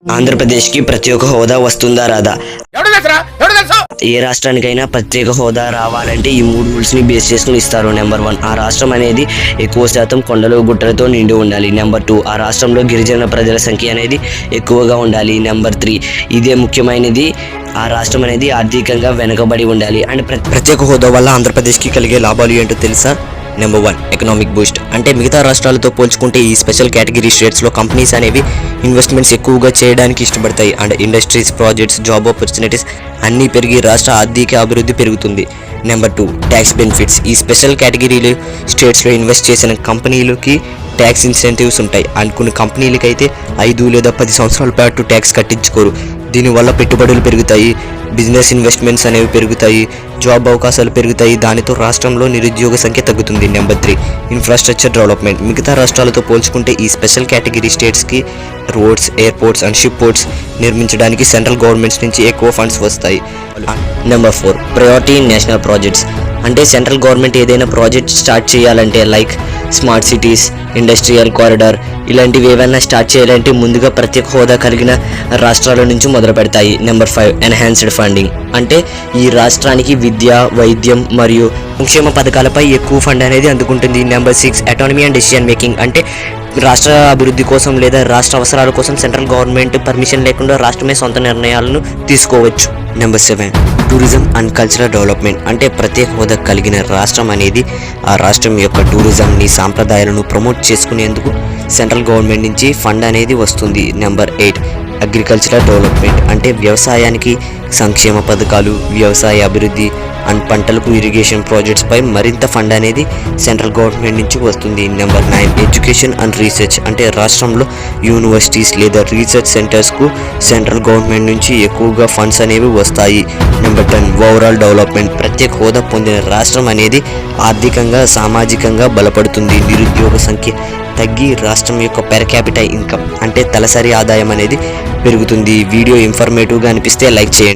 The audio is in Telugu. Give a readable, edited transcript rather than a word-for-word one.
ఆంధ్రప్రదేశ్ కి ప్రత్యేక హోదా వస్తుందా రాదా? ఏ రాష్ట్రానికైనా ప్రత్యేక హోదా రావాలంటే ఈ 3 రూల్స్ ని బేస్ చేసుకుని ఇస్తారు. నెంబర్ 1, ఆ రాష్ట్రం అనేది ఎక్కువ శాతం కొండలు గుట్టలతో నిండి ఉండాలి. నెంబర్ 2, ఆ రాష్ట్రంలో గిరిజన ప్రజల సంఖ్య అనేది ఎక్కువగా ఉండాలి. నెంబర్ 3, ఇదే ముఖ్యమైనది, ఆ రాష్ట్రం అనేది ఆర్థికంగా వెనుకబడి ఉండాలి. అండ్ ప్రత్యేక హోదా వల్ల ఆంధ్రప్రదేశ్కి కలిగే లాభాలు ఏంటో తెలుసా? Number 1, economic boost. అంటే మిగతా రాష్ట్రాలతో పోల్చుకుంటే ఈ స్పెషల్ కేటగిరీ స్టేట్స్లో కంపెనీస్ అనేవి ఇన్వెస్ట్మెంట్స్ ఎక్కువగా చేయడానికి ఇష్టపడతాయి. And industries, projects, job opportunities అన్నీ పెరిగి రాష్ట్ర ఆర్థిక అభివృద్ధి పెరుగుతుంది. Number 2, tax benefits. ఈ స్పెషల్ కేటగిరీలు స్టేట్స్లో ఇన్వెస్ట్ చేసిన కంపెనీలకి ట్యాక్స్ ఇన్సెంటివ్స్ ఉంటాయి. అండ్ కొన్ని కంపెనీలకి అయితే 5 లేదా 10 సంవత్సరాల పాటు ట్యాక్స్ కట్టించుకోరు. దీనివల్ల పెట్టుబడులు పెరుగుతాయి, బిజినెస్ ఇన్వెస్ట్మెంట్స్ అనేవి పెరుగుతాయి, జాబ్ అవకాశాలు పెరుగుతాయి. దానితో రాష్ట్రంలో నిరుద్యోగ సంఖ్య తగ్గుతుంది. Number 3, infrastructure development. మిగతా రాష్ట్రాలతో పోల్చుకుంటే ఈ స్పెషల్ కేటగిరీ స్టేట్స్కి roads, airports and ship ports నిర్మించడానికి సెంట్రల్ గవర్నమెంట్స్ నుంచి ఎక్కువ ఫండ్స్ వస్తాయి. Number 4, priority in national projects. అంటే సెంట్రల్ గవర్నమెంట్ ఏదైనా ప్రాజెక్ట్ స్టార్ట్ చేయాలంటే like smart cities, industrial corridor ఇలాంటివి ఏవైనా స్టార్ట్ చేయాలంటే ముందుగా ప్రత్యేక హోదా కలిగిన రాష్ట్రాల నుంచి మొదలు పెడతాయి. Number 5, enhanced funding. అంటే ఈ రాష్ట్రానికి విద్య, వైద్యం మరియు సంక్షేమ పథకాలపై ఎక్కువ ఫండ్ అనేది అందుకుంటుంది. Number 6, autonomy and decision making. అంటే రాష్ట్ర అభివృద్ధి కోసం లేదా రాష్ట్ర అవసరాల కోసం సెంట్రల్ గవర్నమెంట్ పర్మిషన్ లేకుండా రాష్ట్రమే సొంత నిర్ణయాలను తీసుకోవచ్చు. Number 7, tourism and cultural development. అంటే ప్రత్యేక హోదా కలిగిన రాష్ట్రం అనేది ఆ రాష్ట్రం యొక్క టూరిజంని, సాంప్రదాయాలను ప్రమోట్ చేసుకునేందుకు సెంట్రల్ గవర్నమెంట్ నుంచి ఫండ్ అనేది వస్తుంది. Number 8, agricultural development. అంటే వ్యవసాయానికి సంక్షేమ పథకాలు, వ్యవసాయ అభివృద్ధి అండ్ పంటలకు ఇరిగేషన్ ప్రాజెక్ట్స్ పై మరింత ఫండ్ అనేది సెంట్రల్ గవర్నమెంట్ నుంచి వస్తుంది. Number 9, education and research. అంటే రాష్ట్రంలో యూనివర్సిటీస్ లేదా రీసెర్చ్ సెంటర్స్కు సెంట్రల్ గవర్నమెంట్ నుంచి ఎక్కువగా ఫండ్స్ అనేవి వస్తాయి. Number 10, overall development. ప్రత్యేక హోదా పొందిన రాష్ట్రం అనేది ఆర్థికంగా, సామాజికంగా బలపడుతుంది. నిరుద్యోగ సంఖ్య తగ్గి రాష్ట్రం యొక్క పెర్ క్యాపిటల్ ఇన్కమ్ అంటే తలసరి ఆదాయం అనేది పెరుగుతుంది. వీడియో ఇన్ఫర్మేటివ్గా అనిపిస్తే లైక్ చేయండి.